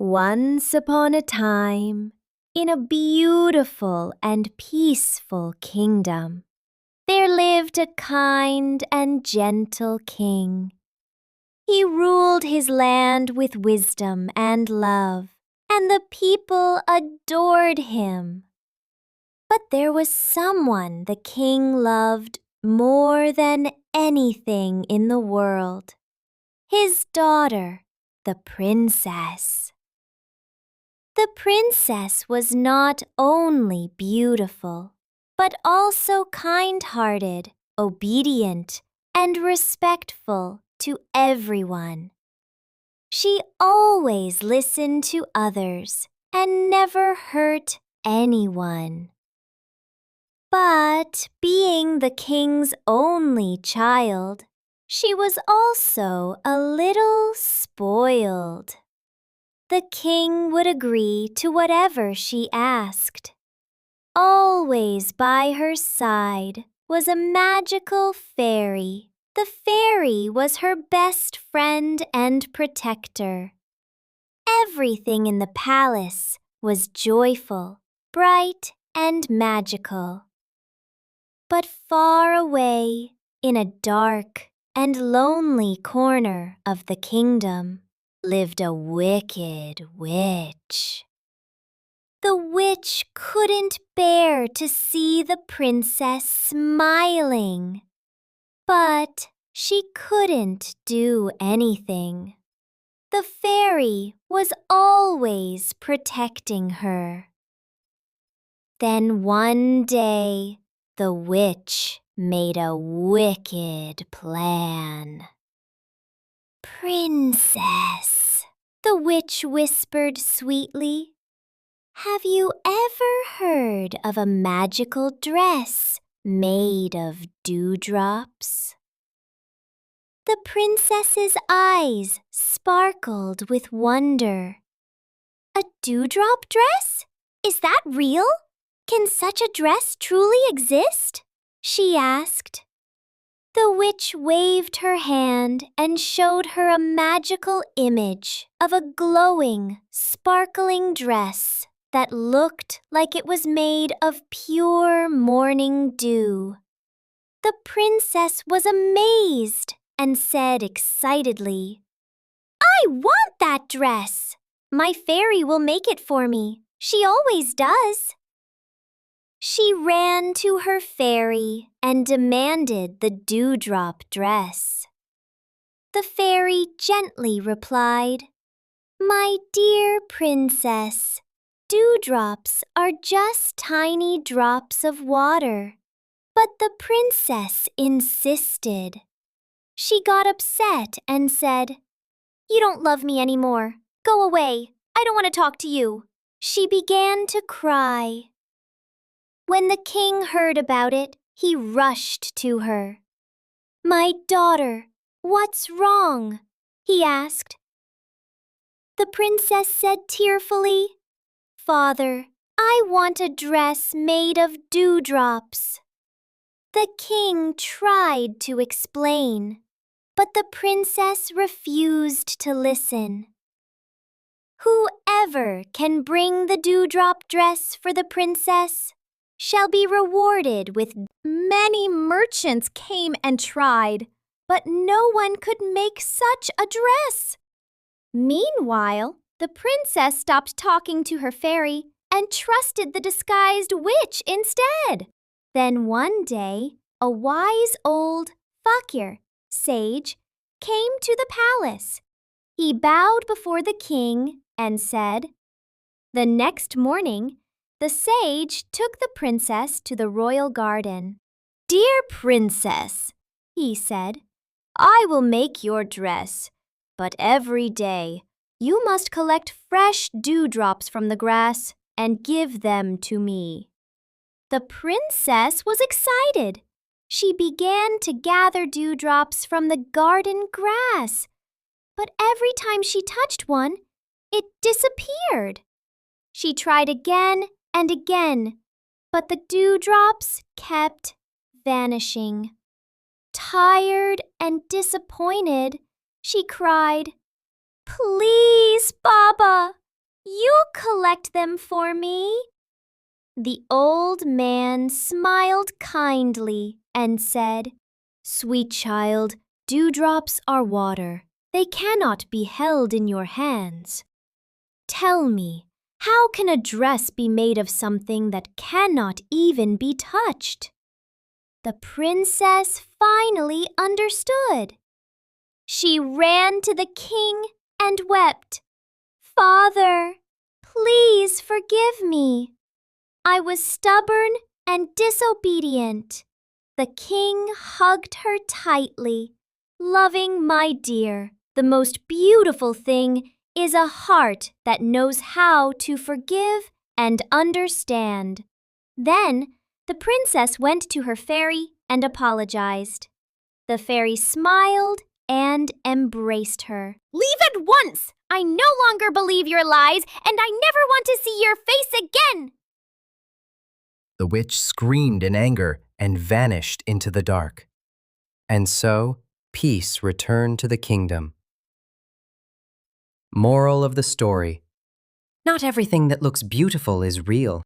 Once upon a time, in a beautiful and peaceful kingdom, there lived a kind and gentle king. He ruled his land with wisdom and love, and the people adored him. But there was someone the king loved more than anything in the world: his daughter, the princess. The princess was not only beautiful, but also kind-hearted, obedient, and respectful to everyone. She always listened to others and never hurt anyone. But being the king's only child, she was also a little spoiled. The king would agree to whatever she asked. Always by her side was a magical fairy. The fairy was her best friend and protector. Everything in the palace was joyful, bright, and magical. But far away, in a dark and lonely corner of the kingdom, lived a wicked witch. The witch couldn't bear to see the princess smiling, but she couldn't do anything. The fairy was always protecting her. Then one day, the witch made a wicked plan. "Princess," the witch whispered sweetly, "have you ever heard of a magical dress made of dewdrops?" The princess's eyes sparkled with wonder. "A dewdrop dress? Is that real? Can such a dress truly exist?" she asked. The witch waved her hand and showed her a magical image of a glowing, sparkling dress that looked like it was made of pure morning dew. The princess was amazed and said excitedly, "I want that dress! My fairy will make it for me. She always does." She ran to her fairy and demanded the dewdrop dress. The fairy gently replied, "My dear princess, dewdrops are just tiny drops of water." But the princess insisted. She got upset and said, "You don't love me anymore. Go away. I don't want to talk to you." She began to cry. When the king heard about it, he rushed to her. "My daughter, what's wrong?" he asked. The princess said tearfully, "Father, I want a dress made of dewdrops." The king tried to explain, but the princess refused to listen. "Whoever can bring the dewdrop dress for the princess shall be rewarded with..." Many merchants came and tried, but no one could make such a dress. Meanwhile, the princess stopped talking to her fairy and trusted the disguised witch instead. Then one day, a wise old fakir, sage, came to the palace. He bowed before the king and said. The next morning, the sage took the princess to the royal garden. "Dear princess," he said, "I will make your dress, but every day you must collect fresh dewdrops from the grass and give them to me." The princess was excited. She began to gather dewdrops from the garden grass, but every time she touched one, it disappeared. She tried again and again, but the dewdrops kept vanishing. Tired and disappointed, she cried, "Please, Baba, collect them for me?" The old man smiled kindly and said, "Sweet child, dewdrops are water. They cannot be held in your hands. Tell me, how can a dress be made of something that cannot even be touched?" The princess finally understood. She ran to the king and wept. "Father, please forgive me. I was stubborn and disobedient." The king hugged her tightly. "Loving my dear, the most beautiful thing is a heart that knows how to forgive and understand." Then the princess went to her fairy and apologized. The fairy smiled and embraced her. "Leave at once! I no longer believe your lies, and I never want to see your face again!" The witch screamed in anger and vanished into the dark. And so, peace returned to the kingdom. Moral of the story: not everything that looks beautiful is real.